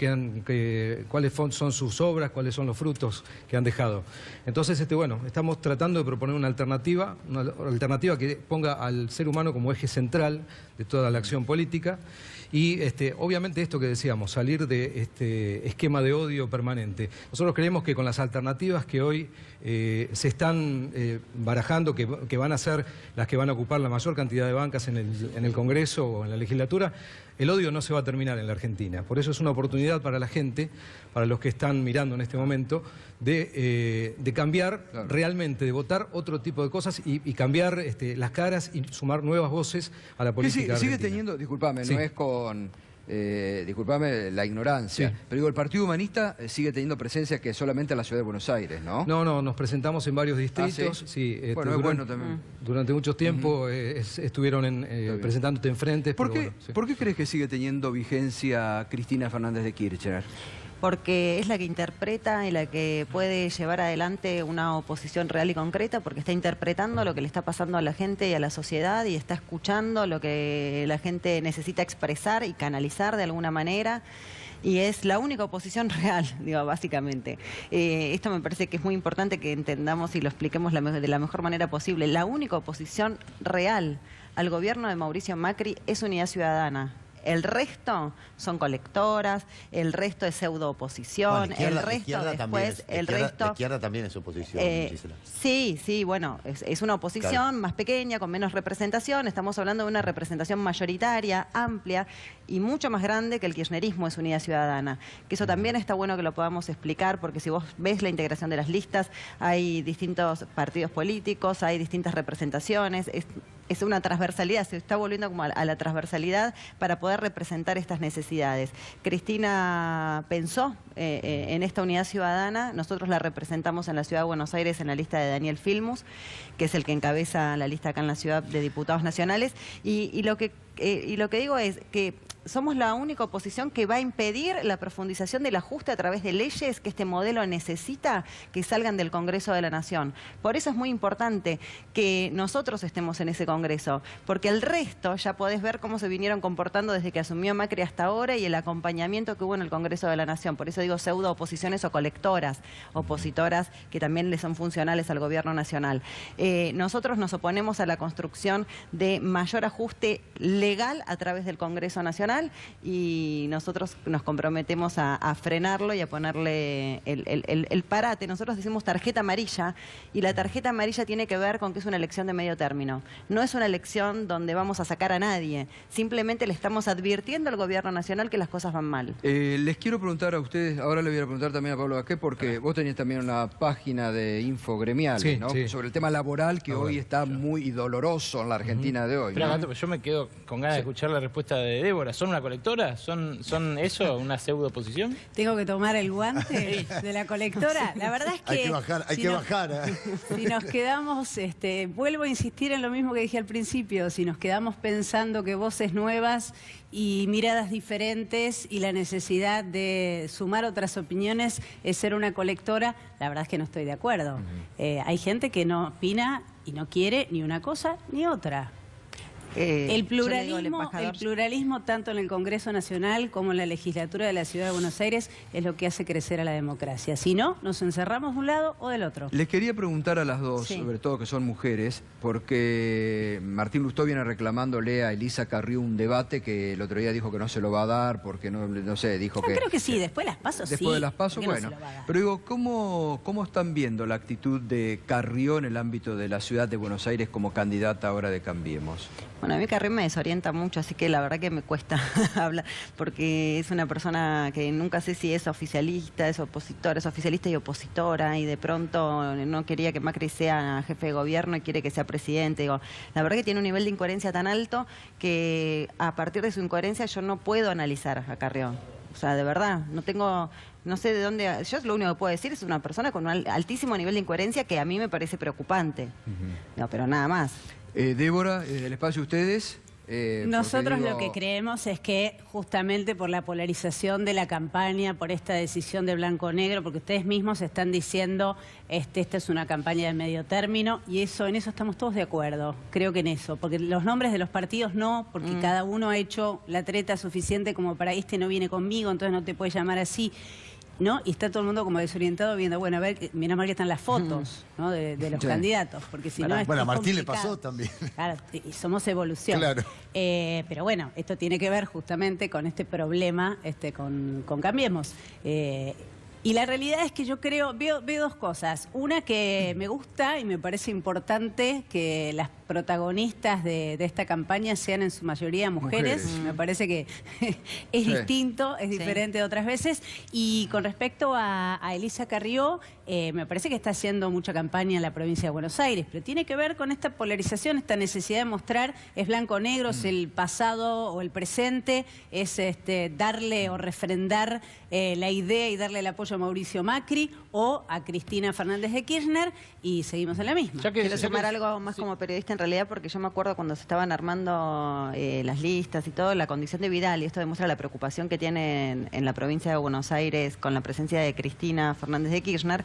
cuáles son sus obras, cuáles son los frutos que han dejado. Entonces, bueno, estamos tratando de proponer una alternativa que ponga al ser humano como eje central de toda la acción política. Y obviamente esto que decíamos, salir de este esquema de odio permanente. Nosotros creemos que con las alternativas que hoy se están barajando, que van a ser las que van a ocupar la mayor cantidad de bancas en el Congreso o en la legislatura, el odio no se va a terminar en la Argentina. Por eso es una oportunidad para la gente, para los que están mirando en este momento, de cambiar realmente, de votar otro tipo de cosas y cambiar las caras y sumar nuevas voces a la política argentina. Sigue teniendo, disculpame, no es con... disculpame la ignorancia, pero digo, el Partido Humanista sigue teniendo presencia que solamente en la Ciudad de Buenos Aires, ¿no? No, nos presentamos en varios distritos. ¿Sí? Bueno, es bueno también. Durante mucho tiempo estuvieron presentándote en frentes. ¿Por qué crees que sigue teniendo vigencia Cristina Fernández de Kirchner? Porque es la que interpreta y la que puede llevar adelante una oposición real y concreta, porque está interpretando lo que le está pasando a la gente y a la sociedad y está escuchando lo que la gente necesita expresar y canalizar de alguna manera. Y es la única oposición real, digo, básicamente. Esto me parece que es muy importante que entendamos y lo expliquemos de la mejor manera posible. La única oposición real al gobierno de Mauricio Macri es Unidad Ciudadana. El resto son colectoras, el resto es pseudo-oposición, el resto después, la izquierda también es oposición, Gisela. Sí, bueno, es una oposición más pequeña, con menos representación. Estamos hablando de una representación mayoritaria, amplia y mucho más grande que el kirchnerismo es Unidad Ciudadana. Que eso también está bueno que lo podamos explicar, porque si vos ves la integración de las listas, hay distintos partidos políticos, hay distintas representaciones, es una transversalidad, se está volviendo como a la transversalidad para poder representar estas necesidades. Cristina pensó en esta Unidad Ciudadana, nosotros la representamos en la Ciudad de Buenos Aires en la lista de Daniel Filmus, que es el que encabeza la lista acá en la Ciudad de Diputados Nacionales, y lo que digo es que somos la única oposición que va a impedir la profundización del ajuste a través de leyes que este modelo necesita que salgan del Congreso de la Nación. Por eso es muy importante que nosotros estemos en ese Congreso, porque el resto ya podés ver cómo se vinieron comportando desde que asumió Macri hasta ahora y el acompañamiento que hubo en el Congreso de la Nación. Por eso digo pseudo oposiciones o colectoras, opositoras que también le son funcionales al Gobierno Nacional. Nosotros nos oponemos a la construcción de mayor ajuste legal a través del Congreso Nacional, y nosotros nos comprometemos a frenarlo y a ponerle el parate. Nosotros decimos tarjeta amarilla, y la tarjeta amarilla tiene que ver con que es una elección de medio término. No es una elección donde vamos a sacar a nadie, simplemente le estamos advirtiendo al Gobierno Nacional que las cosas van mal. Les quiero preguntar a ustedes, ahora le voy a preguntar también a Pablo Baqué, porque vos tenías también una página de infogremial, sí, ¿no? Sí. Sobre el tema laboral que hoy está muy doloroso en la Argentina de hoy. Pero, ¿no? Gato, pues yo me quedo con ganas de escuchar la respuesta de Débora. ¿Son una colectora? ¿Son eso, una pseudo-oposición? Tengo que tomar el guante de la colectora. La verdad es que... Hay que bajar. Si nos quedamos, vuelvo a insistir en lo mismo que dije al principio, si nos quedamos pensando que voces nuevas y miradas diferentes y la necesidad de sumar otras opiniones es ser una colectora, la verdad es que no estoy de acuerdo. Hay gente que no opina y no quiere ni una cosa ni otra. El pluralismo tanto en el Congreso Nacional como en la legislatura de la Ciudad de Buenos Aires es lo que hace crecer a la democracia. Si no, nos encerramos de un lado o del otro. Les quería preguntar a las dos, sobre todo que son mujeres, porque Martín Lustó viene reclamándole a Elisa Carrió un debate que el otro día dijo que no se lo va a dar, porque no sé, dijo que... Creo que sí, después de las PASO sí. Después de las PASO, bueno. Pero digo, ¿cómo están viendo la actitud de Carrió en el ámbito de la Ciudad de Buenos Aires como candidata ahora de Cambiemos? Bueno, a mí Carrió me desorienta mucho, así que la verdad que me cuesta hablar, porque es una persona que nunca sé si es oficialista, es opositora, es oficialista y opositora, y de pronto no quería que Macri sea jefe de gobierno y quiere que sea presidente. Digo, la verdad que tiene un nivel de incoherencia tan alto que a partir de su incoherencia yo no puedo analizar a Carrió. O sea, de verdad, no sé de dónde... Yo lo único que puedo decir es una persona con un altísimo nivel de incoherencia que a mí me parece preocupante. No, pero nada más. Débora, del espacio ustedes... Nosotros lo que creemos es que justamente por la polarización de la campaña, por esta decisión de blanco-negro, porque ustedes mismos están diciendo esta es una campaña de medio término, y en eso estamos todos de acuerdo, creo que en eso, porque los nombres de los partidos no, porque cada uno ha hecho la treta suficiente como para no viene conmigo, entonces no te puede llamar así. ¿No? Y está todo el mundo como desorientado viendo, bueno, a ver, mira mal que están las fotos, ¿no? de los candidatos, porque si no es Bueno, a Martín complicado. le pasó también. Claro, y somos evolución. Claro. Pero bueno, esto tiene que ver justamente con este problema, con Cambiemos. Y la realidad es que yo veo dos cosas. Una que me gusta y me parece importante que las protagonistas de esta campaña sean en su mayoría mujeres. Me parece que es distinto, es diferente de otras veces. Y con respecto a Elisa Carrió, me parece que está haciendo mucha campaña en la provincia de Buenos Aires, pero tiene que ver con esta polarización, esta necesidad de mostrar es blanco-negro, es el pasado o el presente, es darle o refrendar la idea y darle el apoyo a Mauricio Macri o a Cristina Fernández de Kirchner, y seguimos en la misma. Quiero sumar algo más como periodista en realidad, porque yo me acuerdo cuando se estaban armando las listas y todo, la condición de Vidal, y esto demuestra la preocupación que tienen en la provincia de Buenos Aires con la presencia de Cristina Fernández de Kirchner.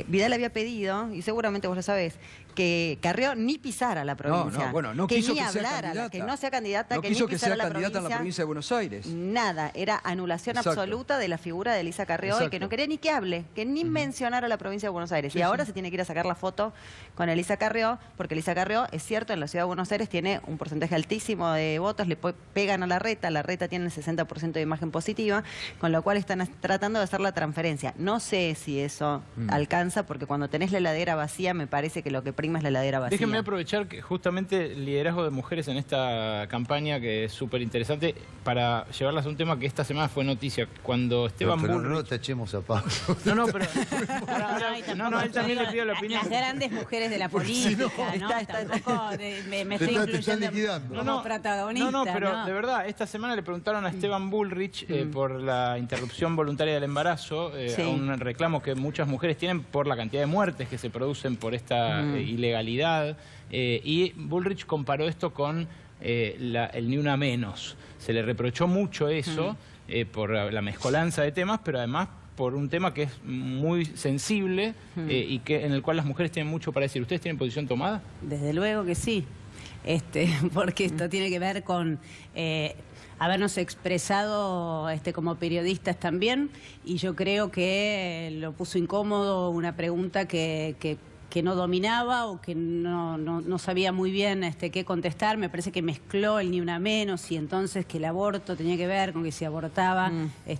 Vidal había pedido, y seguramente vos lo sabés, que Carrió ni pisara la provincia. No que quiso ni que sea hablara, candidata. que no sea candidata, No que quiso ni que sea pisara candidata en la provincia de Buenos Aires. Nada, era anulación absoluta de la figura de Elisa Carrió y que no quería ni que hable, que ni mencionara la provincia de Buenos Aires. Y ahora se tiene que ir a sacar la foto con Elisa Carrió, porque Elisa Carrió, es cierto, en la ciudad de Buenos Aires tiene un porcentaje altísimo de votos, le pegan a la reta tiene el 60% de imagen positiva, con lo cual están tratando de hacer la transferencia. No sé si eso alcanza, porque cuando tenés la heladera vacía, me parece que lo que prima es la heladera vacía. Déjenme aprovechar que justamente el liderazgo de mujeres en esta campaña, que es súper interesante, para llevarlas a un tema que esta semana fue noticia. Cuando Esteban pero Bullrich... no te echemos a Pablo. No, pero... no, él también le pidió la opinión. Las grandes mujeres de la política, ¿no? Tampoco me estoy incluyendo como protagonista. No, pero de verdad, esta semana le preguntaron a Esteban Bullrich por la interrupción voluntaria del embarazo, a un reclamo que muchas mujeres tienen por la cantidad de muertes que se producen por esta ilegalidad, y Bullrich comparó esto con el Ni Una Menos. Se le reprochó mucho eso por la mezcolanza de temas, pero además por un tema que es muy sensible y que en el cual las mujeres tienen mucho para decir. ¿Ustedes tienen posición tomada? Desde luego que sí, porque esto tiene que ver con habernos expresado como periodistas también, y yo creo que lo puso incómodo una pregunta que no dominaba o que no sabía muy bien qué contestar. Me parece que mezcló el Ni Una Menos, y entonces que el aborto tenía que ver con que si abortaba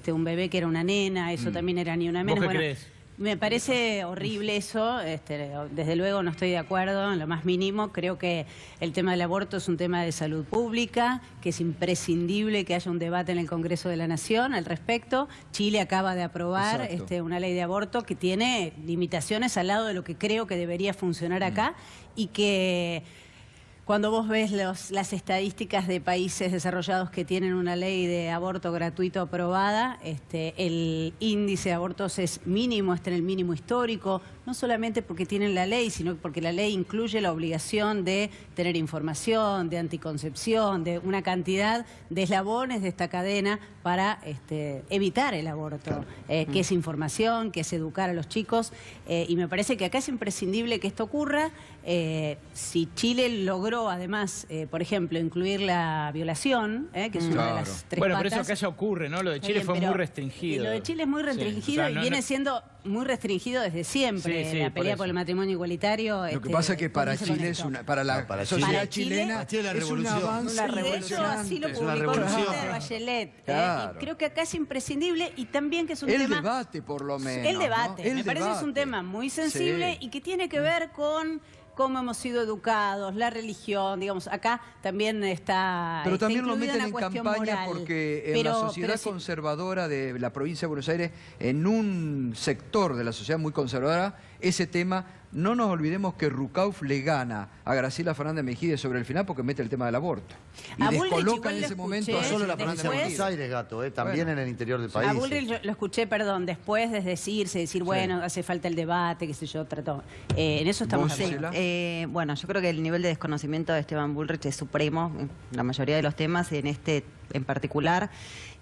un bebé que era una nena, eso también era Ni Una Menos. ¿Vos qué crees? Me parece horrible eso, desde luego no estoy de acuerdo en lo más mínimo. Creo que el tema del aborto es un tema de salud pública, que es imprescindible que haya un debate en el Congreso de la Nación al respecto. Chile acaba de aprobar una ley de aborto que tiene limitaciones al lado de lo que creo que debería funcionar acá, y que... Cuando vos ves las estadísticas de países desarrollados que tienen una ley de aborto gratuito aprobada, el índice de abortos es mínimo, está en el mínimo histórico, no solamente porque tienen la ley, sino porque la ley incluye la obligación de tener información, de anticoncepción, de una cantidad de eslabones de esta cadena para evitar el aborto, que es información, que es educar a los chicos, y me parece que acá es imprescindible que esto ocurra. Si Chile logró además, por ejemplo, incluir la violación, que es una de las tres pero patas. eso acá ya ocurre, ¿no? Lo de Chile fue muy restringido. Lo de Chile es muy restringido, y viene siendo muy restringido desde siempre. La pelea por el matrimonio igualitario. Lo que pasa es que para Chile es para la sociedad chilena es un avance impresionante. Así lo publicó el Bachelet. Y creo que acá es imprescindible, y también que es un tema... El debate, por lo menos. El debate. ¿No? Me parece que es un tema muy sensible y que tiene que ver con cómo hemos sido educados, la religión, digamos, acá también está... Pero también lo meten en campaña campaña porque en la sociedad conservadora de la provincia de Buenos Aires, en un sector de la sociedad muy conservadora, ese tema, no nos olvidemos que Rucauf le gana a Graciela Fernández Mejide sobre el final porque mete el tema del aborto. Y descoloca en ese momento... No solo la provincia de Buenos Aires, Gato, también en el interior del país. A Bullrich lo escuché, después de decir, bueno, hace falta el debate, qué sé yo, trató. En eso estamos de acuerdo. Bueno, yo creo que el nivel de desconocimiento de Esteban Bullrich es supremo en la mayoría de los temas, en este en particular.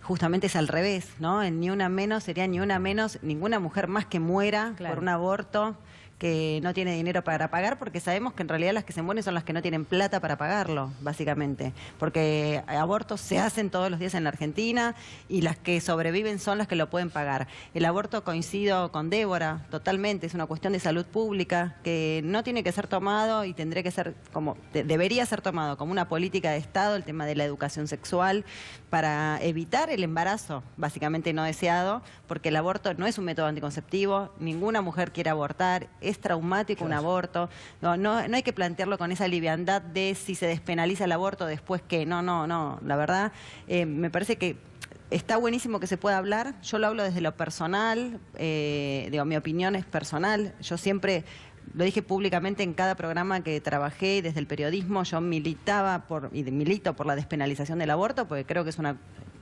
Justamente es al revés, ¿no? En Ni Una Menos sería Ni Una Menos, ninguna mujer más que muera por un aborto que no tiene dinero para pagar, porque sabemos que en realidad las que se mueren son las que no tienen plata para pagarlo, básicamente. Porque abortos se hacen todos los días en la Argentina y las que sobreviven son las que lo pueden pagar. El aborto, coincido con Débora, totalmente, es una cuestión de salud pública que no tiene que ser tomado y tendría que ser debería ser tomado como una política de Estado, el tema de la educación sexual, para evitar el embarazo, básicamente no deseado, porque el aborto no es un método anticonceptivo, ninguna mujer quiere abortar, es traumático un aborto, no hay que plantearlo con esa liviandad de si se despenaliza el aborto, después que no, la verdad, me parece que está buenísimo que se pueda hablar, yo lo hablo desde lo personal, mi opinión es personal, yo siempre... Lo dije públicamente en cada programa que trabajé desde el periodismo, yo milito por la despenalización del aborto porque creo que es una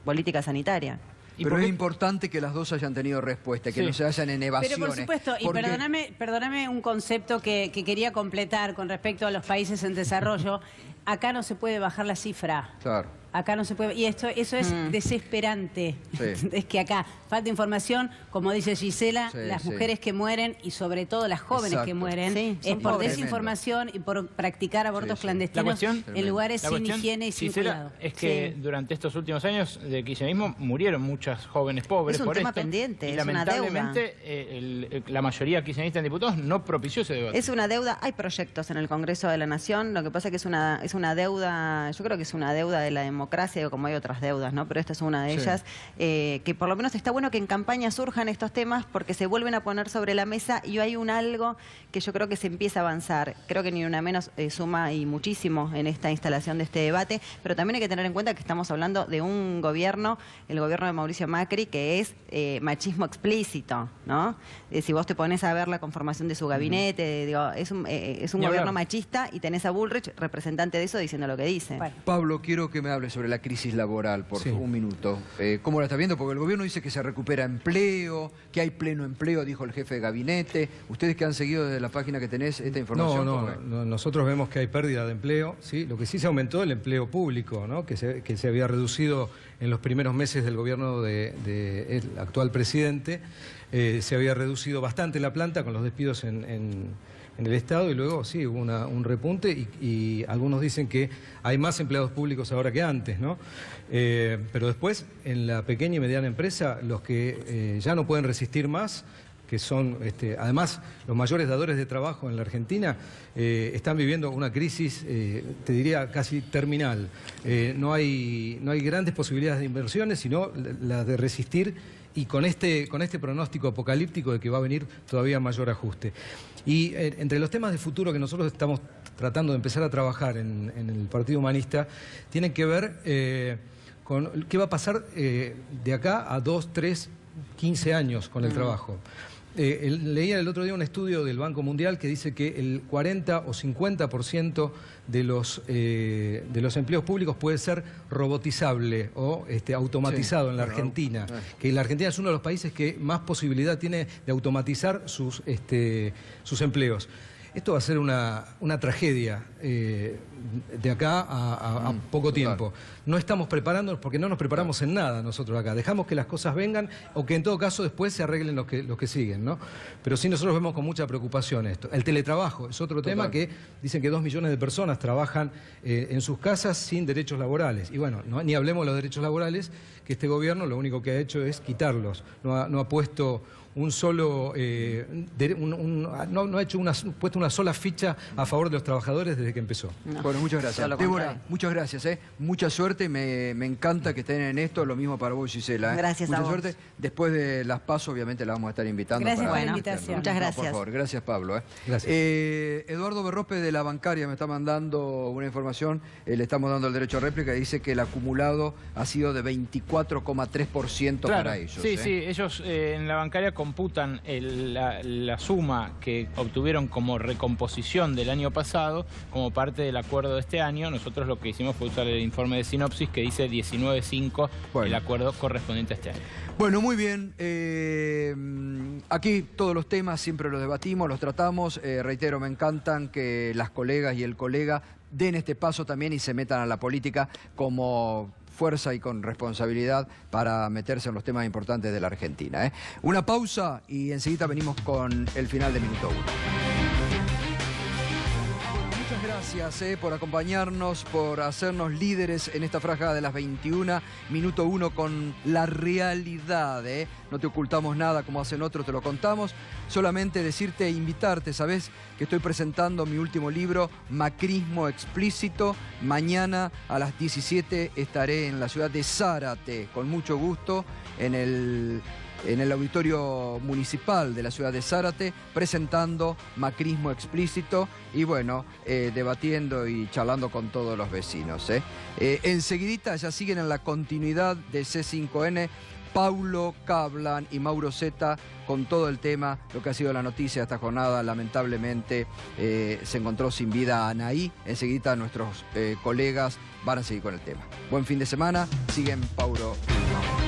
política sanitaria. Pero es importante que las dos hayan tenido respuesta, que no se vayan en evasiones. Pero por supuesto, porque... y perdóname un concepto que quería completar con respecto a los países en desarrollo. Acá no se puede bajar la cifra. Claro. Acá no se puede... Y eso es desesperante. Sí. Es que acá falta información, como dice Gisela, Sí, las sí. mujeres que mueren y sobre todo las jóvenes Exacto. que mueren, Sí, es son por pobres. desinformación y por practicar abortos Sí, sí. clandestinos en lugares la sin cuestión, higiene y sin Gisela, cuidado. es que Sí. durante estos últimos años de kirchnerismo murieron muchas jóvenes pobres Es un por tema esto. pendiente, y es una lamentablemente la mayoría kirchnerista en diputados no propició ese debate. Es una deuda, hay proyectos en el Congreso de la Nación, lo que pasa es que es una deuda, yo creo que es una deuda de la democracia, como hay otras deudas, ¿no? Pero esta es una de Sí. ellas, que por lo menos está bueno que en campaña surjan estos temas porque se vuelven a poner sobre la mesa y hay algo que yo creo que se empieza a avanzar. Creo que ni una menos suma y muchísimo en esta instalación de este debate, pero también hay que tener en cuenta que estamos hablando de un gobierno, el gobierno de Mauricio Macri, que es machismo explícito, ¿no? Si vos te pones a ver la conformación de su gabinete, digo, es un Ni gobierno hablar. machista y tenés a Bullrich, representante de eso, diciendo lo que dice. Bueno. Pablo, quiero que me hable sobre la crisis laboral por Sí. un minuto. ¿Cómo la está viendo? Porque el gobierno dice que se recupera empleo, que hay pleno empleo, dijo el jefe de gabinete. Ustedes que han seguido desde la página que tenés esta información. ¿cómo es? No, nosotros vemos que hay pérdida de empleo, ¿sí? Lo que sí se aumentó el empleo público, ¿no? que se había reducido en los primeros meses del gobierno del actual presidente. Se había reducido bastante la planta con los despidos en el Estado y luego sí hubo un repunte y algunos dicen que hay más empleados públicos ahora que antes, ¿no? Pero después en la pequeña y mediana empresa los que ya no pueden resistir más, que son además los mayores dadores de trabajo en la Argentina, están viviendo una crisis, te diría, casi terminal. No hay grandes posibilidades de inversiones, sino las de resistir y con este pronóstico apocalíptico de que va a venir todavía mayor ajuste. Y entre los temas de futuro que nosotros estamos tratando de empezar a trabajar en el Partido Humanista, tienen que ver con qué va a pasar de acá a 2, 3, 15 años con el trabajo. Leía el otro día un estudio del Banco Mundial que dice que el 40 o 50% de los empleos públicos puede ser robotizable o automatizado en la Argentina. Que la Argentina es uno de los países que más posibilidad tiene de automatizar sus empleos. Esto va a ser una tragedia de acá a poco tiempo. No estamos preparándonos porque no nos preparamos en nada nosotros acá. Dejamos que las cosas vengan o que en todo caso después se arreglen los que siguen, ¿no? Pero sí nosotros vemos con mucha preocupación esto. El teletrabajo es otro tema que dicen que 2 millones de personas trabajan en sus casas sin derechos laborales. Y bueno, ni hablemos de los derechos laborales, que este gobierno lo único que ha hecho es quitarlos. No ha puesto un solo no ha hecho puesto una sola ficha a favor de los trabajadores desde que empezó. No. Bueno, muchas gracias. Débora, muchas gracias. Mucha suerte, me encanta que estén en esto, lo mismo para vos, Gisela. Gracias mucha a vos. suerte. Después de las PASO, obviamente la vamos a estar invitando. Gracias por la Bueno, invitación. muchas gracias. Por favor, gracias Pablo. Gracias. Eduardo Berrope de la bancaria me está mandando una información, le estamos dando el derecho a réplica, y dice que el acumulado ha sido de 24,3% para ellos. Sí, sí, ellos en la bancaria computan la suma que obtuvieron como recomposición del año pasado como parte del acuerdo de este año. Nosotros lo que hicimos fue usar el informe de sinopsis que dice 19,5 el acuerdo correspondiente a este año. Bueno, muy bien. Aquí todos los temas siempre los debatimos, los tratamos. Reitero, me encantan que las colegas y el colega den este paso también y se metan a la política como fuerza y con responsabilidad para meterse en los temas importantes de la Argentina. Una pausa y enseguida venimos con el final de Minuto 1. Muchas gracias por acompañarnos, por hacernos líderes en esta franja de las 21, Minuto 1 con la realidad. No te ocultamos nada como hacen otros, te lo contamos. Solamente decirte e invitarte, sabes que estoy presentando mi último libro, Macrismo Explícito. Mañana a las 17 estaré en la ciudad de Zárate, con mucho gusto, en el auditorio municipal de la ciudad de Zárate, presentando Macrismo Explícito y bueno, debatiendo y charlando con todos los vecinos. Enseguidita ya siguen en la continuidad de C5N, Paulo Cablan y Mauro Zeta con todo el tema, lo que ha sido la noticia de esta jornada. Lamentablemente se encontró sin vida a Anaí. Enseguida nuestros colegas van a seguir con el tema. Buen fin de semana, siguen Paulo y Mauro.